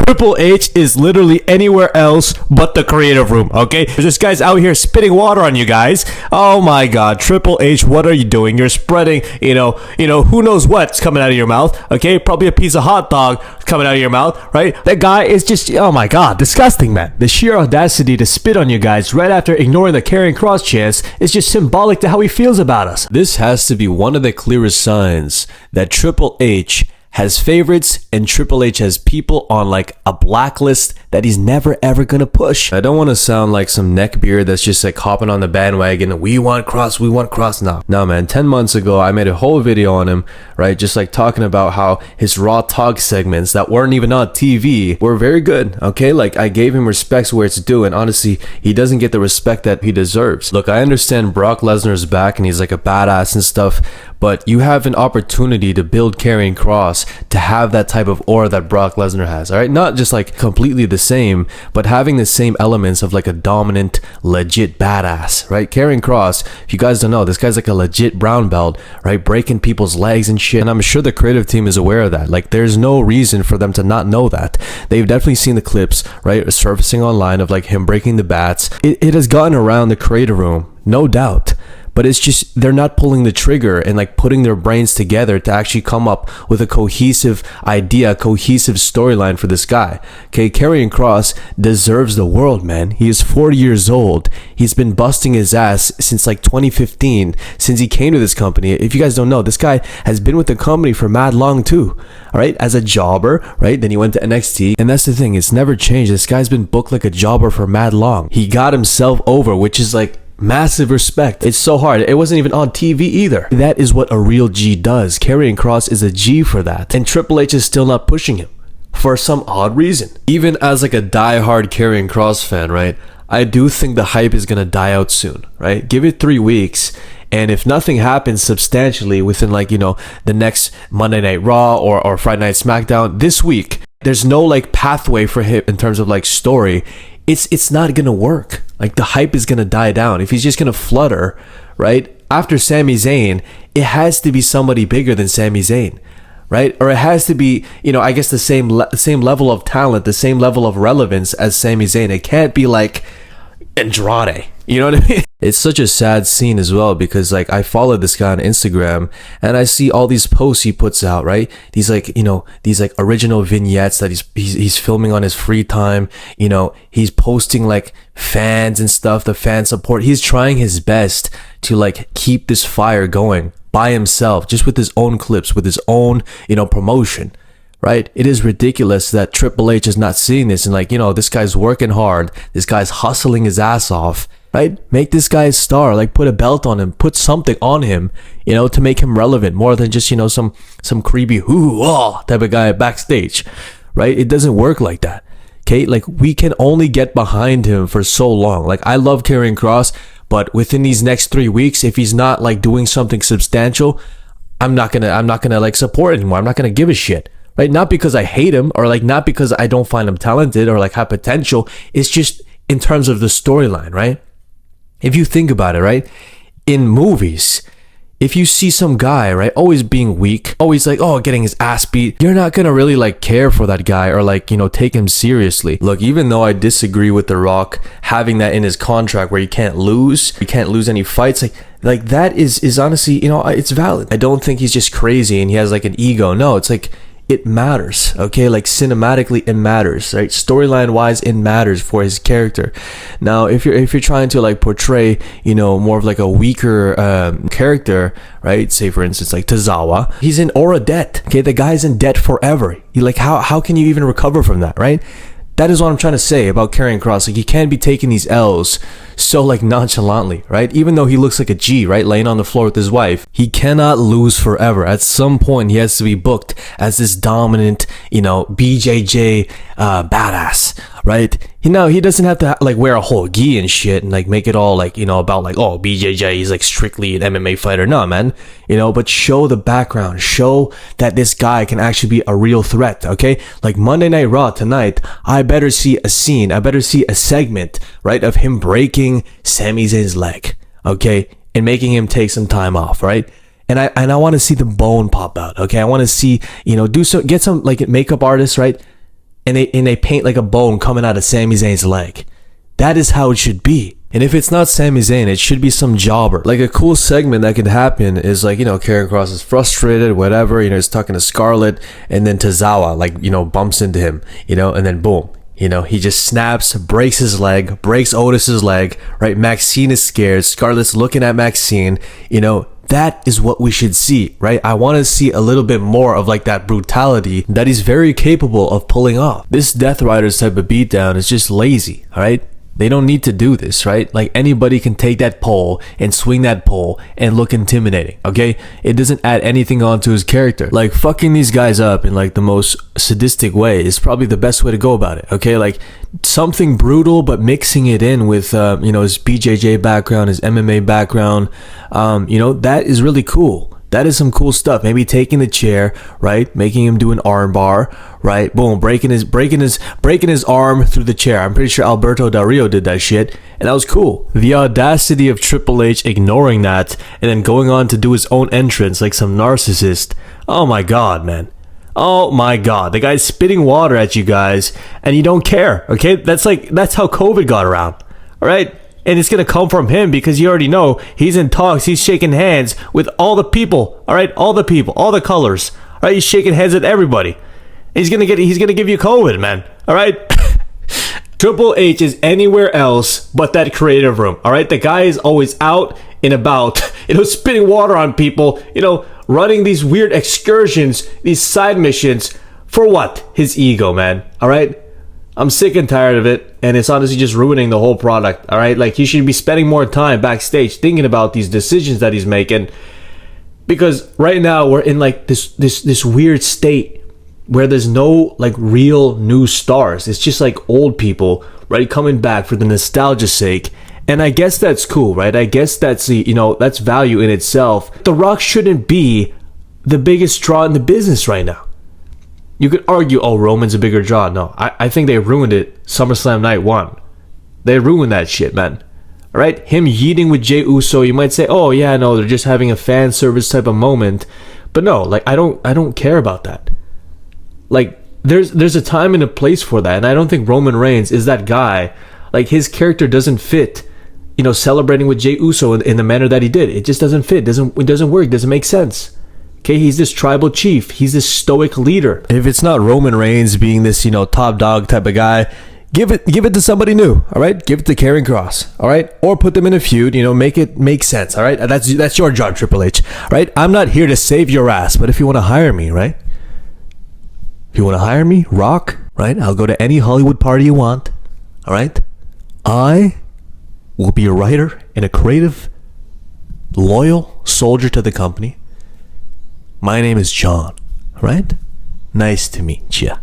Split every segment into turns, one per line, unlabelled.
Triple H is literally anywhere else but the creative room, okay? This guy's out here spitting water on you guys. Oh my god, Triple H, what are you doing? You're spreading, you know, who knows what's coming out of your mouth, okay? Probably a piece of hot dog coming out of your mouth, right? That guy is just, oh my god, disgusting, man. The sheer audacity to spit on you guys right after ignoring the Karrion Kross chants is just symbolic to how he feels about us. This has to be one of the clearest signs that Triple H has favorites and Triple H has people on like a blacklist that he's never ever gonna push. I don't want to sound like some neckbeard that's just like hopping on the bandwagon. We want Kross, we want Kross. No man, 10 months ago I made a whole video on him, right? Just like talking about how his Raw talk segments that weren't even on TV were very good, okay? Like I gave him respects where it's due, and honestly he doesn't get the respect that he deserves. Look, I understand Brock Lesnar's back and he's like a badass and stuff, but you have an opportunity to build Karrion Kross to have that type of aura that Brock Lesnar has, all right? Not just like completely the same, but having the same elements of like a dominant, legit badass, right? Karrion Kross, if you guys don't know, this guy's like a legit brown belt, right? Breaking people's legs and shit. And I'm sure the creative team is aware of that. Like there's no reason for them to not know that. They've definitely seen the clips, right? Surfacing online of like him breaking the bats. It has gotten around the creative room, no doubt. But it's just they're not pulling the trigger and like putting their brains together to actually come up with a cohesive idea, cohesive storyline for this guy. Okay, Karrion Kross deserves the world, man. He is 40 years old. He's been busting his ass since like 2015, since he came to this company. If you guys don't know, this guy has been with the company for mad long too. All right, as a jobber, right? Then he went to NXT, and that's the thing, it's never changed. This guy's been booked like a jobber for mad long. He got himself over, which is like massive respect. It's so hard. It wasn't even on TV either. That is what a real G does. Karrion Kross is a G for that. And Triple H is still not pushing him for some odd reason. Even as like a diehard Karrion Kross fan, right? I do think the hype is gonna die out soon, right? Give it 3 weeks, and if nothing happens substantially within like, you know, the next Monday Night Raw or Friday Night SmackDown this week, there's no like pathway for him in terms of like story. It's not gonna work. Like the hype is gonna die down. If he's just gonna flutter, right? After Sami Zayn, it has to be somebody bigger than Sami Zayn, right? Or it has to be, you know, I guess the same level of talent, the same level of relevance as Sami Zayn. It can't be like Andrade. You know what I mean? It's such a sad scene as well, because like I follow this guy on Instagram and I see all these posts he puts out, right? These like, you know, these like original vignettes that he's filming on his free time. You know, he's posting like fans and stuff, the fan support. He's trying his best to like keep this fire going by himself, just with his own clips, with his own, you know, promotion. Right? It is ridiculous that Triple H is not seeing this and like, you know, this guy's working hard. This guy's hustling his ass off, right? Make this guy a star, like put a belt on him, put something on him, you know, to make him relevant more than just, you know, some creepy hoo-ah type of guy backstage, right? It doesn't work like that. Okay? Like we can only get behind him for so long. Like I love Karrion Kross, but within these next 3 weeks, if he's not like doing something substantial, I'm not gonna like support it anymore. I'm not gonna give a shit. Right? Not because I hate him or like not because I don't find him talented or like have potential. It's just in terms of the storyline, right? If you think about it, right? In movies, if you see some guy, right, always being weak, always like, oh, getting his ass beat, you're not gonna really like care for that guy or like, you know, take him seriously. Look, even though I disagree with The Rock having that in his contract where you can't lose any fights, like that is honestly, you know, it's valid. I don't think he's just crazy and he has like an ego. No, it's like, it matters, okay? Like cinematically it matters, right? Storyline wise it matters for his character. Now if you're trying to like portray, you know, more of like a weaker character, right? Say for instance like Tozawa, he's in aura debt, okay? The guy's in debt forever. You like how can you even recover from that, right? That is what I'm trying to say about Karrion Kross. Like, he can't be taking these L's so, like, nonchalantly, right? Even though he looks like a G, right? Laying on the floor with his wife. He cannot lose forever. At some point, he has to be booked as this dominant, you know, BJJ badass, right? He doesn't have to, like, wear a whole gi and shit and, like, make it all, like, you know, about, like, oh, BJJ, he's, like, strictly an MMA fighter. No, man. You know, but show the background. Show that this guy can actually be a real threat, okay? Like, Monday Night Raw tonight, I better see a scene. I better see a segment, right, of him breaking Sami Zayn's leg, okay? And making him take some time off, right? And I want to see the bone pop out, okay? I want to see, you know, get some, like, makeup artists, right? and they paint like a bone coming out of Sami Zayn's leg. That is how it should be. And if it's not Sami Zayn, it should be some jobber. Like a cool segment that can happen is like, Karrion Kross is frustrated, whatever, he's talking to Scarlett, and then Tozawa, like, bumps into him, and then boom, he just snaps, breaks his leg, breaks Otis's leg, right? Maxine is scared, Scarlett's looking at Maxine, that is what we should see, right? I want to see a little bit more of like that brutality that he's very capable of pulling off. This Death Riders type of beatdown is just lazy, all right? They don't need to do this, right? Like anybody can take that pole and swing that pole and look intimidating, okay? It doesn't add anything onto his character. Like fucking these guys up in like the most sadistic way is probably the best way to go about it, okay? Like something brutal, but mixing it in with, his BJJ background, his MMA background, that is really cool. That is some cool stuff. Maybe taking the chair, right? Making him do an arm bar, right? Boom, breaking his arm through the chair. I'm pretty sure Alberto Del Rio did that shit, and that was cool. The audacity of Triple H ignoring that and then going on to do his own entrance like some narcissist. Oh my god, man. Oh my god. The guy's spitting water at you guys and you don't care, okay? That's how COVID got around. All right? And it's going to come from him because you already know he's in talks. He's shaking hands with all the people. All right. All the people, all the colors. All right. He's shaking hands with everybody. He's going to give you COVID, man. All right. Triple H is anywhere else but that creative room. All right. The guy is always out and about, spitting water on people, running these weird excursions, these side missions for what? His ego, man. All right. I'm sick and tired of it, and it's honestly just ruining the whole product, all right? Like, he should be spending more time backstage thinking about these decisions that he's making, because right now we're in, like, this weird state where there's no, like, real new stars. It's just, like, old people, right, coming back for the nostalgia's sake, and I guess that's cool, right? I guess that's, that's value in itself. The Rock shouldn't be the biggest draw in the business right now. You could argue, Roman's a bigger draw. No, I think they ruined it SummerSlam Night 1. They ruined that shit, man. All right? Him yeeting with Jey Uso, you might say, oh, yeah, no, they're just having a fan service type of moment. But no, like, I don't care about that. Like, there's a time and a place for that, and I don't think Roman Reigns is that guy. Like, his character doesn't fit, celebrating with Jey Uso in the manner that he did. It just doesn't fit. It doesn't work. It doesn't make sense. Okay, he's this tribal chief. He's this stoic leader. If it's not Roman Reigns being this, top dog type of guy, give it to somebody new. All right, give it to Karrion Kross. All right, or put them in a feud. Make it make sense. All right, that's your job, Triple H. All right, I'm not here to save your ass, but if you want to hire me, right? If you want to hire me, Rock, right? I'll go to any Hollywood party you want. All right, I will be a writer and a creative, loyal soldier to the company. My name is John, right? Nice to meet ya.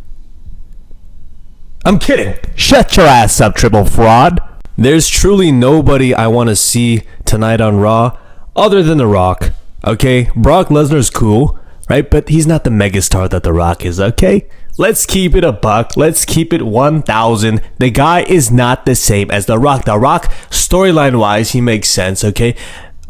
I'm kidding. Shut your ass up, triple fraud. There's truly nobody I want to see tonight on Raw other than The Rock, okay? Brock Lesnar's cool, right? But he's not the megastar that The Rock is, okay? Let's keep it a buck. Let's keep it 1,000. The guy is not the same as The Rock. The Rock, storyline-wise, he makes sense, okay?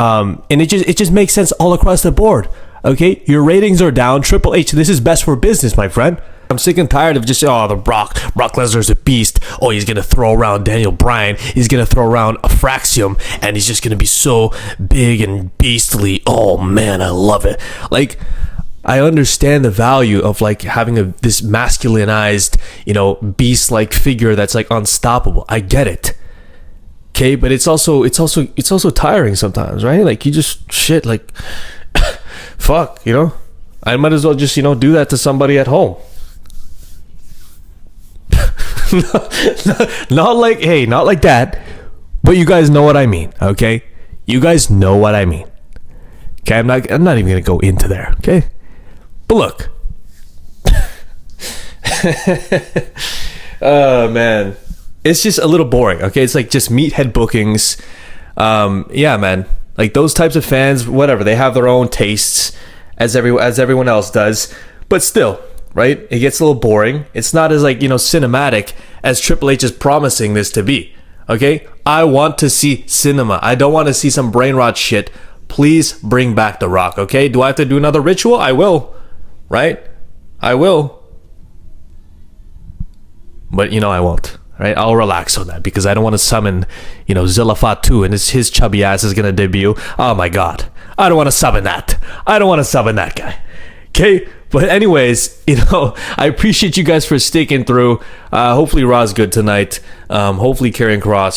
And it just makes sense all across the board. Okay, your ratings are down. Triple H, this is best for business, my friend. I'm sick and tired of just, the Brock Lesnar's a beast. Oh, he's going to throw around Daniel Bryan. He's going to throw around Fraxium, and he's just going to be so big and beastly. Oh, man, I love it. Like, I understand the value of, like, having this masculinized, beast-like figure that's, like, unstoppable. I get it. Okay, but it's also tiring sometimes, right? Like, you just, shit, like... Fuck, I might as well just, do that to somebody at home. not like that. But you guys know what I mean, okay? You guys know what I mean. Okay, I'm not even gonna go into there, okay? But look. Oh man. It's just a little boring, okay? It's like just meathead bookings. Yeah, man. Like those types of fans, whatever, they have their own tastes as everyone else does. But still, right? It gets a little boring. It's not as cinematic as Triple H is promising this to be. Okay? I want to see cinema. I don't want to see some brain rot shit. Please bring back The Rock, okay? Do I have to do another ritual? I will. Right? I will. but I won't. Right, I'll relax on that because I don't want to summon, Zillafat 2 and his chubby ass is gonna debut. Oh my god, I don't want to summon that. I don't want to summon that guy. Okay, but anyways, I appreciate you guys for sticking through. Hopefully Raw's good tonight. Hopefully Karrion Kross,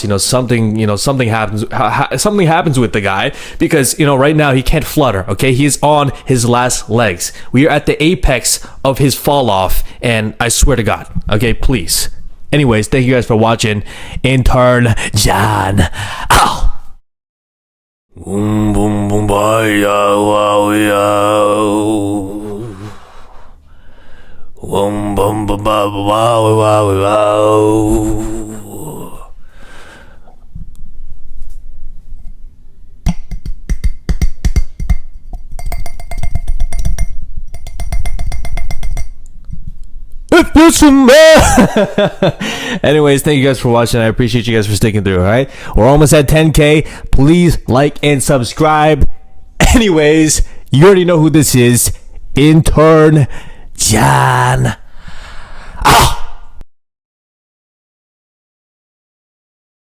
something happens with the guy because right now he can't flutter. Okay, he is on his last legs. We are at the apex of his fall off, and I swear to God, okay, please. Anyways, thank you guys for watching. Intern John. Ow! Boom boom boom bye wow wow. Boom boom boom wow wow wow. Anyways, thank you guys for watching. I appreciate you guys for sticking through. All right, we're almost at 10K. Please like and subscribe. Anyways, you already know who this is. Intern John.